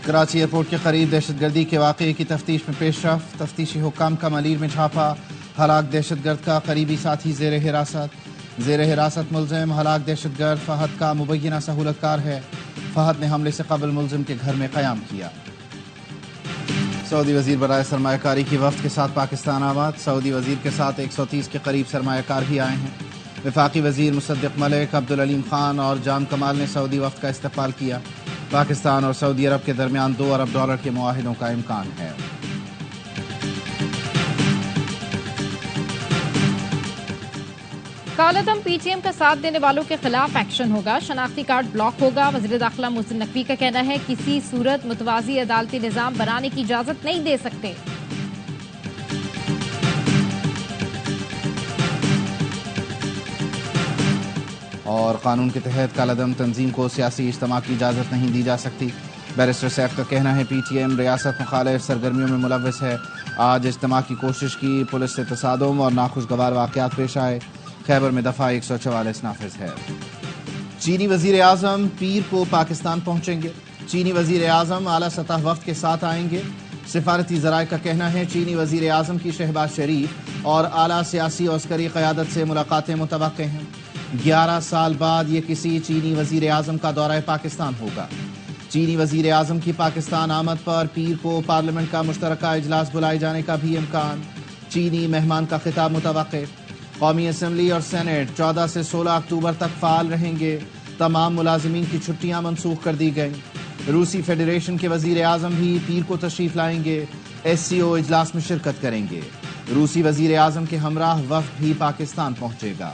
Karachi airport کے قریب دہشت گردی کے واقعے کی تفتیش میں پیش رفت، تفتیشی حکام کا ملیر میں چھاپا، ہلاک دہشت گرد کا قریبی ساتھی زیر حراست ملزم ہلاک دہشت گرد فہد کا مبینہ سہولت کار ہے، فہد نے حملے سے قبل ملزم کے گھر میں قیام کیا۔ سعودی وزیر برائے سرمایہ کاری کی وفد کے ساتھ پاکستان آمد، سعودی وزیر کے ساتھ 130 کے قریب سرمایہ کار بھی آئے ہیں۔ وفاقی وزیر مصدق ملک، عبدالعلیم خان اور جان کمال نے سعودی وفد کا استقبال کیا۔ پاکستان اور سعودی عرب کے درمیان $2 ارب کے معاہدوں کا امکان ہے۔ کالعدم پی ٹی ایم کا ساتھ دینے والوں کے خلاف ایکشن ہوگا، شناختی کارڈ بلاک ہوگا۔ وزیر داخلہ محسن نقوی کا کہنا ہے کسی صورت متوازی عدالتی نظام بنانے کی اجازت نہیں دے سکتے۔ اور قانون کے تحت کالعدم تنظیم کو سیاسی اجتماع کی اجازت نہیں دی جا سکتی۔ بیرسٹر سیف کا کہنا ہے پی ٹی ایم ریاست مخالف سرگرمیوں میں ملوث ہے۔ آج اجتماع کی کوشش کی، پولیس سے تصادم اور ناخوشگوار واقعات پیش آئے۔ خیبر میں دفعہ 144 نافذ ہے۔ چینی وزیر اعظم پیر کو پاکستان پہنچیں گے، چینی وزیر اعظم اعلیٰ سطح وفد کے ساتھ آئیں گے۔ سفارتی ذرائع کا کہنا ہے چینی وزیر اعظم کی شہباز شریف اور اعلیٰ سیاسی اور عسکری قیادت سے ملاقاتیں متوقع ہیں۔ 11 سال بعد یہ کسی چینی وزیر اعظم کا دورہ پاکستان ہوگا۔ چینی وزیر اعظم کی پاکستان آمد پر پیر کو پارلیمنٹ کا مشترکہ اجلاس بلائے جانے کا بھی امکان۔ چینی مہمان کا خطاب متوقع۔ قومی اسمبلی اور سینٹ 14 سے 16 اکتوبر تک فعال رہیں گے۔ تمام ملازمین کی چھٹیاں منسوخ کر دی گئیں۔ روسی فیڈریشن کے وزیر اعظم بھی پیر کو تشریف لائیں گے، ایس سی او اجلاس میں شرکت کریں گے۔ روسی وزیر اعظم کے ہمراہ وفد بھی پاکستان پہنچے گا۔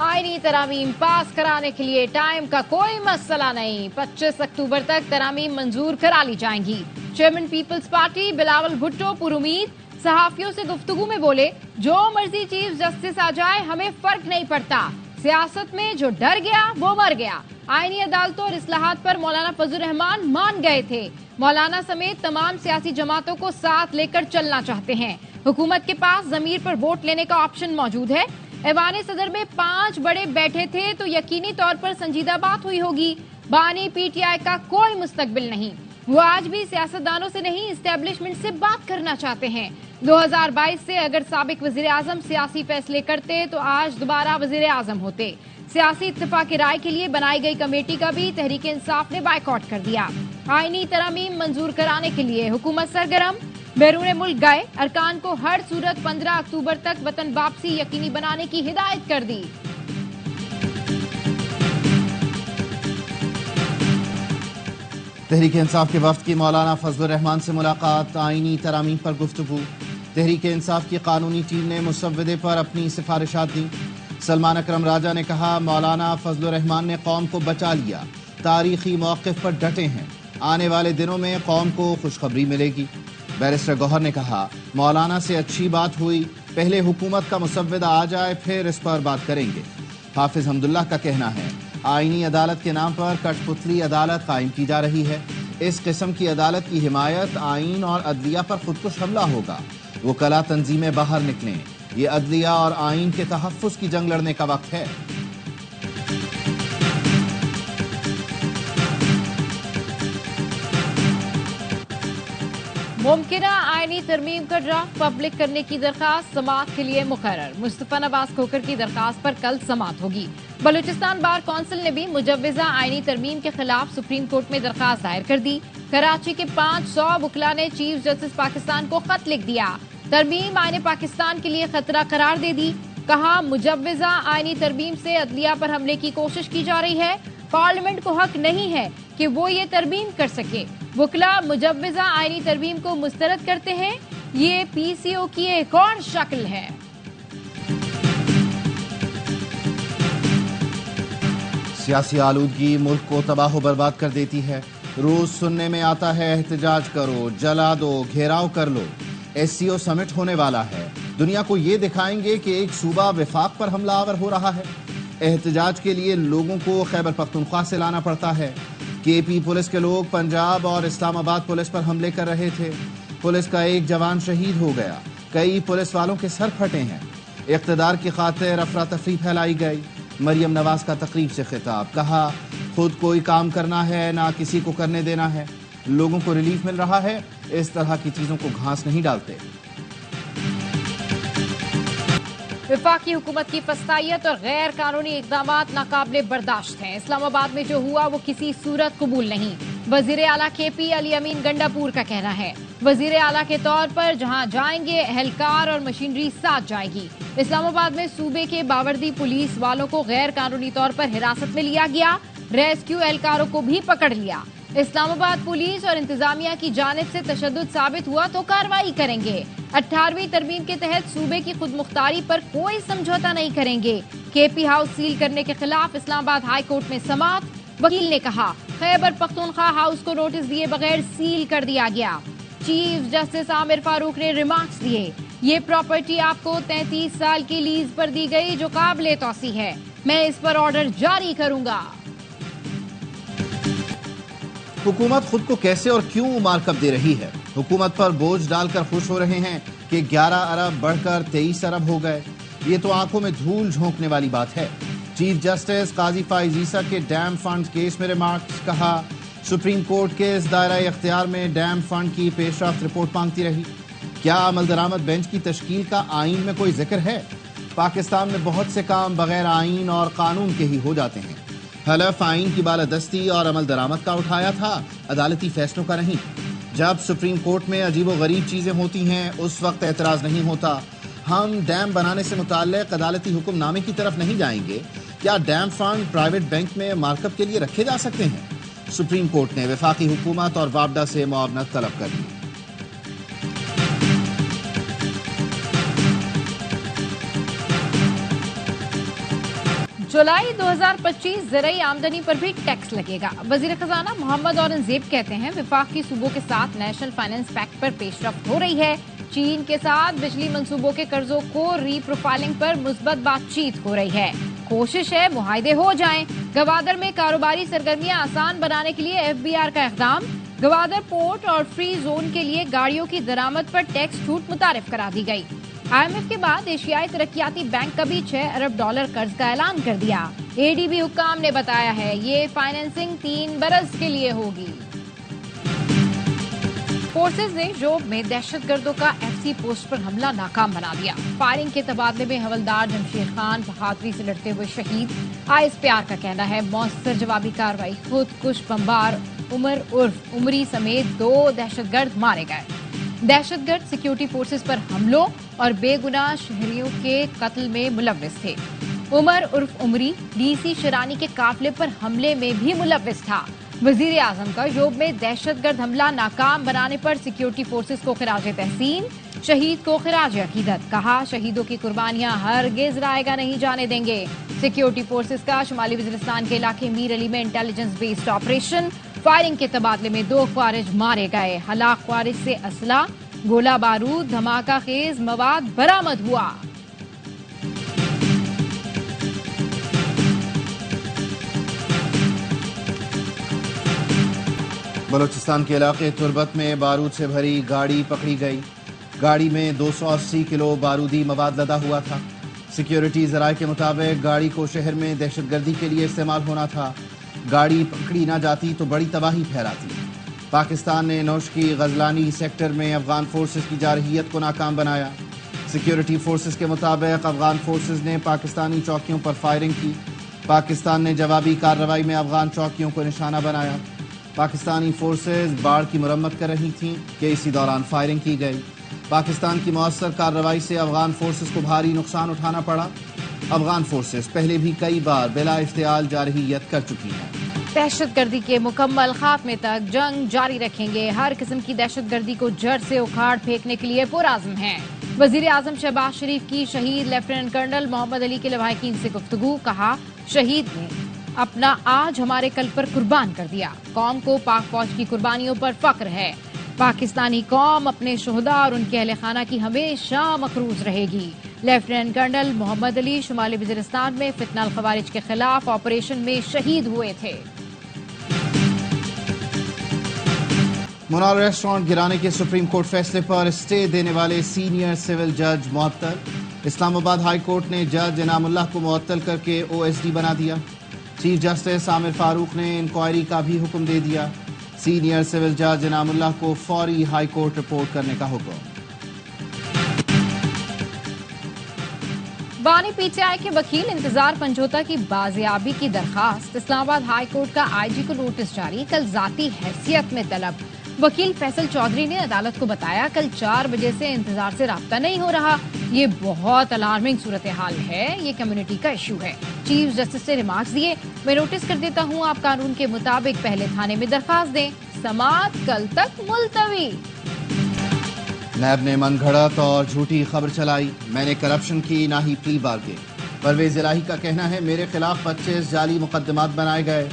آئینی ترامیم پاس کرانے کے لیے ٹائم کا کوئی مسئلہ نہیں، 25 اکتوبر تک ترامیم منظور کرا لی جائیں گی۔ چیئرمین پیپلز پارٹی بلاول بھٹو پر امید صحافیوں سے گفتگو میں بولے جو مرضی چیف جسٹس آ جائے ہمیں فرق نہیں پڑتا، سیاست میں جو ڈر گیا وہ مر گیا۔ آئینی عدالتوں اور اصلاحات پر مولانا فضل الرحمان مان گئے تھے، مولانا سمیت تمام سیاسی جماعتوں کو ساتھ لے کر چلنا چاہتے ہیں۔ حکومت کے پاس ضمیر پر ووٹ لینے کا آپشن موجود ہے۔ ایوان صدر میں 5 بڑے بیٹھے تھے تو یقینی طور پر سنجیدہ بات ہوئی ہوگی۔ بانی پی ٹی آئی کا کوئی مستقبل نہیں، وہ آج بھی سیاستدانوں سے نہیں اسٹیبلشمنٹ سے بات کرنا چاہتے ہیں۔ 2022 سے اگر سابق وزیر اعظم سیاسی فیصلے کرتے تو آج دوبارہ وزیر اعظم ہوتے۔ سیاسی اتفاق رائے کے لیے بنائی گئی کمیٹی کا بھی تحریک انصاف نے بائیکاٹ کر دیا۔ آئینی ترامیم منظور کرانے کے لیے حکومت سرگرم، بیرون ملک گئے ارکان کو ہر صورت 15 اکتوبر تک وطن واپسی یقینی بنانے کی ہدایت کر دی۔ تحریک انصاف کے وفد کی مولانا فضل الرحمان سے ملاقات، آئینی ترامیم پر گفتگو۔ تحریک انصاف کی قانونی ٹیم نے مسودے پر اپنی سفارشات دیں۔ سلمان اکرم راجہ نے کہا مولانا فضل الرحمان نے قوم کو بچا لیا، تاریخی موقف پر ڈٹے ہیں، آنے والے دنوں میں قوم کو خوشخبری ملے گی۔ بیرسٹر گوہر نے کہا مولانا سے اچھی بات ہوئی، پہلے حکومت کا مسودہ آ جائے پھر اس پر بات کریں گے۔ حافظ حمداللہ کا کہنا ہے آئینی عدالت کے نام پر کٹ پتلی عدالت قائم کی جا رہی ہے، اس قسم کی عدالت کی حمایت آئین اور عدلیہ پر خودکش حملہ ہوگا۔ وکلاء تنظیمیں باہر نکلیں، یہ عدلیہ اور آئین کے تحفظ کی جنگ لڑنے کا وقت ہے۔ ممکنہ آئینی ترمیم کا ڈرافٹ پبلک کرنے کی درخواست سماعت کے لیے مقرر، مصطفیٰ نواز کھوکھر کی درخواست پر کل سماعت ہوگی۔ بلوچستان بار کونسل نے بھی مجوزہ آئینی ترمیم کے خلاف سپریم کورٹ میں درخواست دائر کر دی۔ کراچی کے 500 وکلاء نے چیف جسٹس پاکستان کو خط لکھ دیا، ترمیم آئین پاکستان کے لیے خطرہ قرار دے دی، کہا مجوزہ آئینی ترمیم سے عدلیہ پر حملے کی کوشش کی جا رہی ہے، پارلیمنٹ کو حق نہیں ہے کہ وہ یہ ترمیم کر سکے۔ وکلاء مجوزہ آئینی ترمیم کو مسترد کرتے ہیں، یہ پی سی او کی ایک اور شکل ہے۔ سیاسی آلودگی ملک کو تباہ و برباد کر دیتی ہے، روز سننے میں آتا ہے احتجاج کرو، جلا دو، گھیراؤ کر لو۔ ایس سی او سمٹ ہونے والا ہے، دنیا کو یہ دکھائیں گے کہ ایک صوبہ وفاق پر حملہ آور ہو رہا ہے۔ احتجاج کے لیے لوگوں کو خیبر پختونخوا سے لانا پڑتا ہے۔ کے پی پولیس کے لوگ پنجاب اور اسلام آباد پولیس پر حملے کر رہے تھے، پولیس کا ایک جوان شہید ہو گیا، کئی پولیس والوں کے سر پھٹے ہیں۔ اقتدار کی خاطر افراتفری پھیلائی گئی۔ مریم نواز کا تقریب سے خطاب، کہا خود کوئی کام کرنا ہے نہ کسی کو کرنے دینا ہے. لوگوں کو ریلیف مل رہا ہے. اس طرح کی چیزوں کو گھاس نہیں ڈالتے. وفاقی حکومت کی فسطائیت اور غیر قانونی اقدامات ناقابل برداشت ہیں. اسلام آباد میں جو ہوا وہ کسی صورت قبول نہیں. وزیر اعلیٰ کے پی علی امین گنڈا پور کا کہنا ہے وزیر اعلیٰ کے طور پر جہاں جائیں گے اہلکار اور مشینری ساتھ جائے گی. اسلام آباد میں صوبے کے باوردی پولیس والوں کو غیر قانونی طور پر حراست میں لیا گیا. ریسکیو اہلکاروں کو بھی پکڑ لیا. اسلام آباد پولیس اور انتظامیہ کی جانب سے تشدد ثابت ہوا تو کارروائی کریں گے. 18ویں ترمیم کے تحت صوبے کی خود مختاری پر کوئی سمجھوتا نہیں کریں گے. کے پی ہاؤس سیل کرنے کے خلاف اسلام آباد ہائی کورٹ میں سماعت. وکیل نے کہا خیبر پختونخوا ہاؤس کو نوٹس دیے بغیر سیل کر دیا گیا. چیف جسٹس عامر فاروق نے ریمارکس دیے یہ پراپرٹی آپ کو 33 سال کی لیز پر دی گئی جو قابل توسیع ہے. میں اس پر آرڈر جاری کروں گا. حکومت خود کو کیسے اور کیوں مارکپ دے رہی ہے؟ حکومت پر بوجھ ڈال کر خوش ہو رہے ہیں کہ 11 ارب بڑھ کر 23 ارب ہو گئے. یہ تو آنکھوں میں دھول جھونکنے والی بات ہے. چیف جسٹس قاضی فائز عیسیٰ کے ڈیم فنڈ کیس میں ریمارکس. کہا سپریم کورٹ کے اس دائرہ اختیار میں ڈیم فنڈ کی پیش رفت رپورٹ مانگتی رہی. کیا عمل درآمد بینچ کی تشکیل کا آئین میں کوئی ذکر ہے؟ پاکستان میں بہت سے کام بغیر آئین اور قانون کے ہی ہو جاتے ہیں. حلف آئین کی بالادستی اور عمل درآمد کا اٹھایا تھا، عدالتی فیصلوں کا نہیں. جب سپریم کورٹ میں عجیب و غریب چیزیں ہوتی ہیں اس وقت اعتراض نہیں ہوتا. ہم ڈیم بنانے سے متعلق عدالتی حکم نامے کی طرف نہیں جائیں گے. کیا ڈیم فنڈ پرائیویٹ بینک میں مارکپ کے لیے رکھے جا سکتے ہیں؟ سپریم کورٹ نے وفاقی حکومت اور وابڈا سے معاونت طلب کر لی. جولائی 2025 زرعی آمدنی پر بھی ٹیکس لگے گا. وزیر خزانہ محمد اورنگزیب کہتے ہیں وفاقی صوبوں کے ساتھ نیشنل فائنانس پیکٹ پر پیش رفت ہو رہی ہے. چین کے ساتھ بجلی منصوبوں کے قرضوں کو ری پروفائلنگ پر مثبت بات چیت ہو رہی ہے. کوشش ہے معاہدے ہو جائیں. گوادر میں کاروباری سرگرمیاں آسان بنانے کے لیے FBR کا اقدام. گوادر پورٹ اور فری زون کے لیے گاڑیوں کی درآمد پر ٹیکس چھوٹ متعارف کرا دی گئی. IMF کے بعد ایشیائی ترقیاتی بینک کا بھی $6 ارب قرض کا اعلان کر دیا. ADB حکام نے بتایا ہے یہ فائنینسنگ 3 برس کے لیے ہوگی. فورسز نے جوب میں دہشت گردوں کا FC پوسٹ پر حملہ ناکام بنا دیا. فائرنگ کے تبادلے میں حوالدار جمشید خان بہادری سے لڑتے ہوئے شہید. ISPR کا کہنا ہے مؤثر جوابی کارروائی خود کش بمبار عمر عرف عمری سمیت 2 دہشت گرد مارے گئے. دہشت گرد سیکیورٹی فورسز پر حملوں اور بے گناہ شہریوں کے قتل میں ملوث تھے. عمر عرف عمری DC شرانی کے قافلے پر حملے میں بھی ملوث تھا. وزیر اعظم کا جوب میں دہشت گرد حملہ ناکام بنانے پر سیکیورٹی فورسز کو خراج تحسین. شہید کو خراج عقیدت. کہا شہیدوں کی قربانیاں ہرگز رائیگاں نہیں جانے دیں گے. سیکیورٹی فورسز کا شمالی وزیرستان کے علاقے میر علی میں انٹیلیجنس بیسڈ آپریشن. فائرنگ کے تبادلے میں 2 خوارج مارے گئے. ہلاک خوارج سے اسلحہ گولہ بارود دھماکہ خیز مواد برآمد ہوا. بلوچستان کے علاقے تربت میں بارود سے بھری گاڑی پکڑی گئی. گاڑی میں 280 کلو بارودی مواد لدا ہوا تھا. سیکیورٹی ذرائع کے مطابق گاڑی کو شہر میں دہشت گردی کے لیے استعمال ہونا تھا. گاڑی پکڑی نہ جاتی تو بڑی تباہی پھیلاتی. پاکستان نے نوشکی غزلانی سیکٹر میں افغان فورسز کی جارحیت کو ناکام بنایا. سیکیورٹی فورسز کے مطابق افغان فورسز نے پاکستانی چوکیوں پر فائرنگ کی. پاکستان نے جوابی کارروائی میں افغان چوکیوں کو نشانہ بنایا. پاکستانی فورسز باڑ کی مرمت کر رہی تھیں کہ اسی دوران فائرنگ کی گئی. پاکستان کی مؤثر کارروائی سے افغان فورسز کو بھاری نقصان اٹھانا پڑا. افغان فورسز پہلے بھی کئی بار بلا افتعال جارحیت کر چکی ہیں. دہشت گردی کے مکمل خاتمے تک جنگ جاری رکھیں گے. ہر قسم کی دہشت گردی کو جڑ سے اکھاڑ پھینکنے کے لیے پرعزم ہیں. وزیر اعظم شہباز شریف کی شہید لیفٹیننٹ کرنل محمد علی کے لواحقین سے گفتگو. کہا شہید نے اپنا آج ہمارے کل پر قربان کر دیا. قوم کو پاک فوج کی قربانیوں پر فخر ہے. پاکستانی قوم اپنے شہداء اور ان کے اہل خانہ کی ہمیشہ مقروض رہے گی. لیفٹیننٹ کرنل محمد علی شمالی وزیرستان میں فتنہ الخوارج کے خلاف آپریشن میں شہید ہوئے تھے. منار ریسٹورانٹ گرانے کے سپریم کورٹ فیصلے پر اسٹے دینے والے سینئر سول جج معطل. اسلام آباد ہائی کورٹ نے جج انعام اللہ کو معطل کر کے OSD بنا دیا. چیف جسٹس عامر فاروق نے انکوائری کا بھی حکم دے دیا. سینئر سول جج انعام اللہ کو فوری ہائی کورٹ رپورٹ کرنے کا حکم. بانی پی ٹی آئی کے وکیل انتظار پنجوتا کی بازیابی کی درخواست. اسلام آباد ہائی کورٹ کا آئی جی کو نوٹس جاری. کل ذاتی حیثیت میں طلب. وکیل فیصل چودھری نے عدالت کو بتایا کل 4 بجے سے انتظار سے رابطہ نہیں ہو رہا. یہ بہت الارمنگ صورتحال ہے. یہ کمیونٹی کا ایشو ہے. چیف جسٹس نے ریمارکس دیے. میں نوٹس کر دیتا ہوں آپ قانون کے مطابق پہلے تھانے میں درخواست دیں. سماعت کل تک ملتوی. نیب نے من گھڑت اور جھوٹی خبر چلائی. میں نے کرپشن کی نہ ہی پلی بارگین. پرویز الہی کا کہنا ہے میرے خلاف 25 جعلی مقدمات بنائے گئے.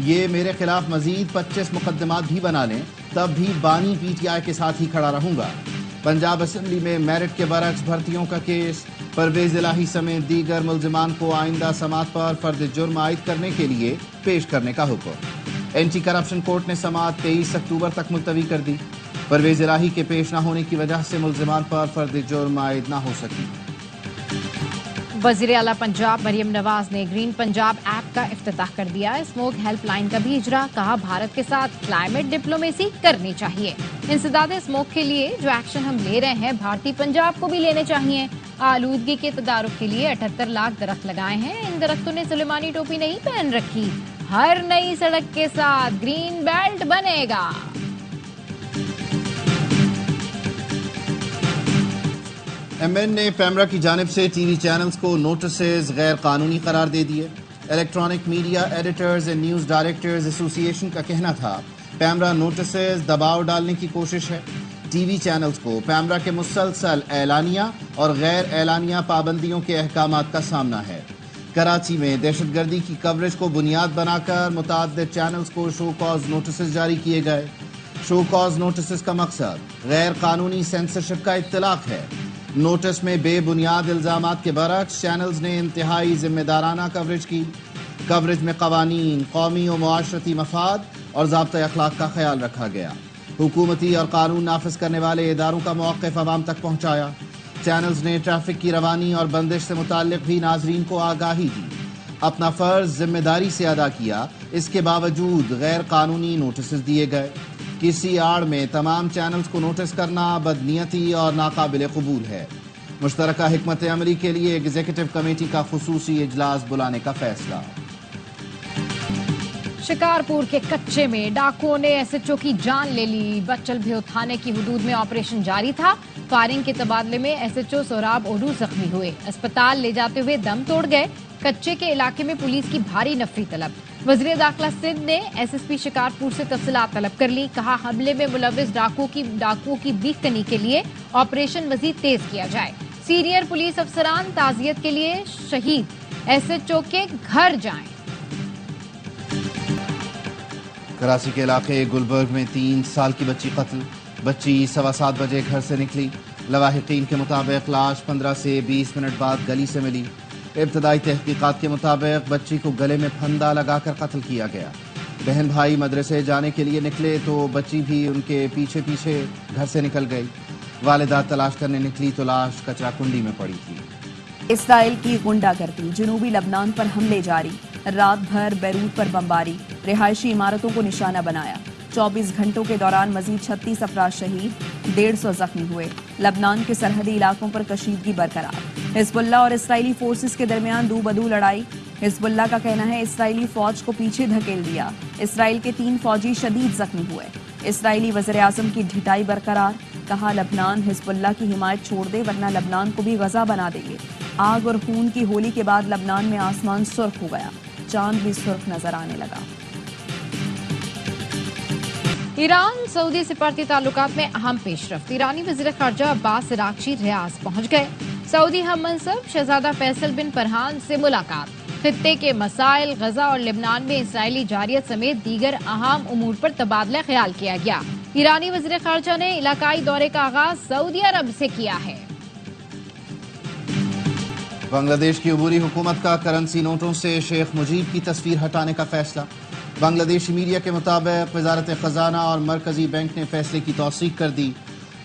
یہ میرے خلاف مزید 25 مقدمات بھی بنا لیں تب بھی بانی پی ٹی آئی کے ساتھ ہی کھڑا رہوں گا. پنجاب اسمبلی میں میرٹ کے برعکس بھرتیوں کا کیس. پرویز الہی سمیت دیگر ملزمان کو آئندہ سماعت پر فرد جرم عائد کرنے کے لیے پیش کرنے کا حکم. اینٹی کرپشن کورٹ نے سماعت 23 اکتوبر تک ملتوی کر دی. پرویز الہی کے پیش نہ ہونے کی وجہ سے ملزمان پر فرد جرم عائد نہ ہو سکی. وزیر اعلیٰ پنجاب مریم نواز نے گرین پنجاب ایپ کا افتتاح کر دیا. اسموک ہیلپ لائن کا بھی اجرا. کہا بھارت کے ساتھ کلائمیٹ ڈپلومیسی کرنی چاہیے. انسداد اسموک کے لیے جو ایکشن ہم لے رہے ہیں بھارتی پنجاب کو بھی لینے چاہیے. آلودگی کے تدارک کے لیے 78 لاکھ درخت لگائے ہیں. ان درختوں نے سلیمانی ٹوپی نہیں پہن رکھی. ہر نئی سڑک کے ساتھ گرین بیلٹ بنے گا. ایم این نے پیمرا کی جانب سے ٹی وی چینلز کو نوٹسز غیر قانونی قرار دے دیے. Electronic media editors and news directors ایسوسی ایشن کا کہنا تھا پیمرا نوٹسز دباؤ ڈالنے کی کوشش ہے. ٹی وی چینلز کو پیمرا کے مسلسل اعلانیہ اور غیر اعلانیہ پابندیوں کے احکامات کا سامنا ہے. کراچی میں دہشت گردی کی کوریج کو بنیاد بنا کر متعدد چینلز کو شو کاز نوٹسز جاری کیے گئے. شو کاز نوٹسز کا مقصد غیر قانونی سینسرشپ کا اطلاق ہے. نوٹس میں بے بنیاد الزامات کے برعکس چینلز نے انتہائی ذمہ دارانہ کوریج کی. کوریج میں قوانین، قومی و معاشرتی مفاد اور ضابطۂ اخلاق کا خیال رکھا گیا. حکومتی اور قانون نافذ کرنے والے اداروں کا موقف عوام تک پہنچایا. چینلز نے ٹریفک کی روانی اور بندش سے متعلق بھی ناظرین کو آگاہی دی. اپنا فرض ذمہ داری سے ادا کیا. اس کے باوجود غیر قانونی نوٹسز دیے گئے. کسی آڑ میں تمام چینلز کو نوٹس کرنا بدنیتی اور ناقابل قبول ہے. مشترکہ حکمت عملی کے لیے ایگزیکٹو کمیٹی کا خصوصی اجلاس بلانے کا فیصلہ. شکارپور کے کچے میں ڈاکوؤں نے ایس ایچ او کی جان لے لی. بچل بھیو تھانے کی حدود میں آپریشن جاری تھا. فائرنگ کے تبادلے میں ایس ایچ او سوراب اوڈو زخمی ہوئے. اسپتال لے جاتے ہوئے دم توڑ گئے. کچے کے علاقے میں پولیس کی بھاری نفری طلب. وزیر داخلہ سندھ نے ایس ایس پی شکارپور سے تفصیلات طلب کر لی. کہا حملے میں ملوث ڈاکوؤں کی بیک کنی کے لیے آپریشن مزید تیز کیا جائے. سینئر پولیس افسران تعزیت کے لیے شہید ایس ایچ او کے گھر جائیں. کراچی کے علاقے گلبرگ میں 3 سال کی بچی قتل. بچی 7:15 بجے گھر سے نکلی. لواحقین کے مطابق لاش 15 سے 20 منٹ بعد گلی سے ملی. ابتدائی تحقیقات کے مطابق بچی کو گلے میں پھندا لگا کر قتل کیا گیا. بہن بھائی مدرسے جانے کے لیے نکلے تو بچی بھی ان کے پیچھے پیچھے گھر سے نکل گئی. والدہ تلاش کرنے نکلی تو لاش کچرا کنڈی میں پڑی تھی. اسرائیل کی غنڈہ گردی. جنوبی لبنان پر حملے جاری. رات بھر بیروت پر بمباری. رہائشی عمارتوں کو نشانہ بنایا. 24 گھنٹوں کے دوران مزید 36 افراد شہید، 150 زخمی ہوئے. لبنان کے سرحدی علاقوں پر کشیدگی برقرار. حزب اللہ اور اسرائیلی فورسز کے درمیان دو بدو لڑائی. حزب اللہ کا کہنا ہے اسرائیلی فوج کو پیچھے دھکیل دیا. اسرائیل کے 3 فوجی شدید زخمی ہوئے. اسرائیلی وزیر اعظم کی ڈھٹائی برقرار. کہا لبنان حزب اللہ کی حمایت چھوڑ دے ورنہ لبنان کو بھی غزہ بنا دیں گے. آگ اور خون کی ہولی کے بعد لبنان میں آسمان سرخ ہو گیا. چاند بھی سرخ نظر آنے لگا. ایران سعودی سفارتی تعلقات میں اہم پیش رفت. ایرانی وزیر خارجہ عباس عراقچی ریاض پہنچ گئے. سعودی ہم منصب شہزادہ فیصل بن فرحان سے ملاقات. خطے کے مسائل، غزہ اور لبنان میں اسرائیلی جارحیت سمیت دیگر اہم امور پر تبادلہ خیال کیا گیا. ایرانی وزیر خارجہ نے علاقائی دورے کا آغاز سعودی عرب سے کیا ہے. بنگلہ دیش کی عبوری حکومت کا کرنسی نوٹوں سے شیخ مجیب کی تصویر ہٹانے کا فیصلہ. بنگلہ دیشی میڈیا کے مطابق وزارت خزانہ اور مرکزی بینک نے فیصلے کی توثیق کر دی.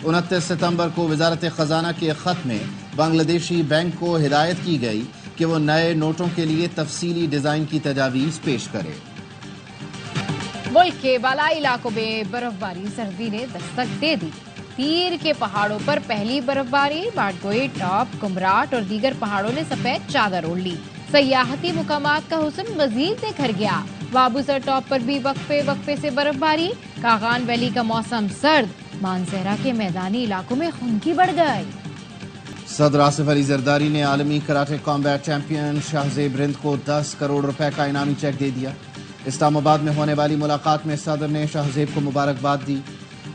29 ستمبر کو وزارت خزانہ کے خط میں بنگلہ دیشی بینک کو ہدایت کی گئی کہ وہ نئے نوٹوں کے لیے تفصیلی ڈیزائن کی تجاویز پیش کرے۔ ملک کے بالائی علاقوں میں برف باری سردی نے دستک دے دی۔ پیر کے پہاڑوں پر پہلی برف باری، باڑگوئی، ٹاپ، کمراٹ اور دیگر پہاڑوں نے سفید چادر اوڑھ لی۔ سیاحتی مقامات کا حسن مزید نکھر گیا۔ بابوسر ٹاپ پر بھی وقفے وقفے سے برف باری۔ کاغان ویلی کا موسم سرد، مانسہرہ کے میدانی علاقوں میں خنکی بڑھ گئی۔ صدر آصف علی زرداری نے عالمی کراٹے کامبیٹ چیمپئن شاہزیب رند کو 10 کروڑ روپے کا انعامی چیک دے دیا۔ اسلام آباد میں ہونے والی ملاقات میں صدر نے شاہزیب کو مبارکباد دی۔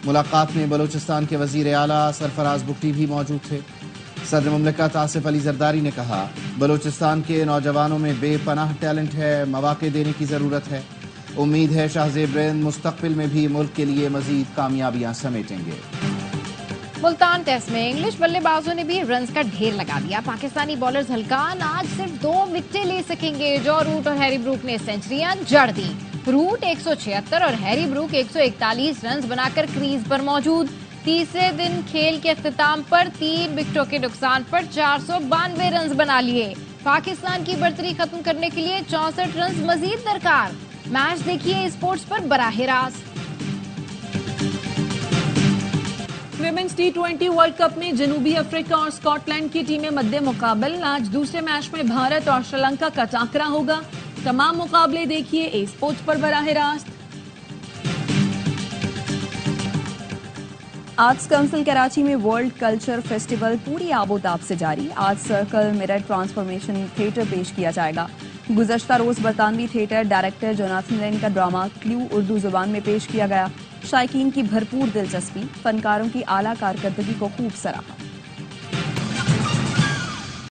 ملاقات میں بلوچستان کے وزیر اعلیٰ سرفراز بگٹی بھی موجود تھے۔ صدر مملکت آصف علی زرداری نے کہا، بلوچستان کے نوجوانوں میں بے پناہ ٹیلنٹ ہے، مواقع دینے کی ضرورت ہے۔ امید ہے شاہزیب رند مستقبل میں بھی ملک کے لیے مزید کامیابیاں سمیٹیں گے۔ ملتان ٹیسٹ میں انگلش بلے بازوں نے بھی رنز کا ڈھیر لگا دیا۔ پاکستانی بالرز ہلکان آج صرف 2 وکٹیں لے سکیں گے۔ جو روٹ اور ہیری بروک نے سینچریاں جڑ دی۔ روٹ 176 اور ہیری بروک 141 رنز بنا کر کریز پر موجود۔ تیسرے دن کھیل کے اختتام پر 3 وکٹوں کے نقصان پر 492 رنز بنا لیے۔ پاکستان کی برتری ختم کرنے کے لیے 64 رنز مزید درکار۔ میچ دیکھیے اسپورٹس پر براہ راست۔ ویمنز T20 ورلڈ کپ میں جنوبی افریقہ اور اسکاٹ لینڈ کی ٹیمیں مد مقابل۔ آج دوسرے میچ میں بھارت اور سری لنکا کا ٹاکرا ہوگا۔ تمام مقابلے دیکھیے اے اسپورٹس پر براہ راست۔ آرٹس کونسل کراچی میں ورلڈ کلچر فیسٹیول پوری آب و تاب سے جاری۔ آج سرکل مرر ٹرانسفارمیشن تھیٹر پیش کیا جائے گا۔ گزشتہ روز برطانوی تھیٹر ڈائریکٹر جوناتھن لین کا ڈرامہ کلیو اردو زبان میں پیش کیا گیا۔ شائقین کی بھرپور دلچسپی، فنکاروں کی اعلیٰ کارکردگی کو خوب سراہا۔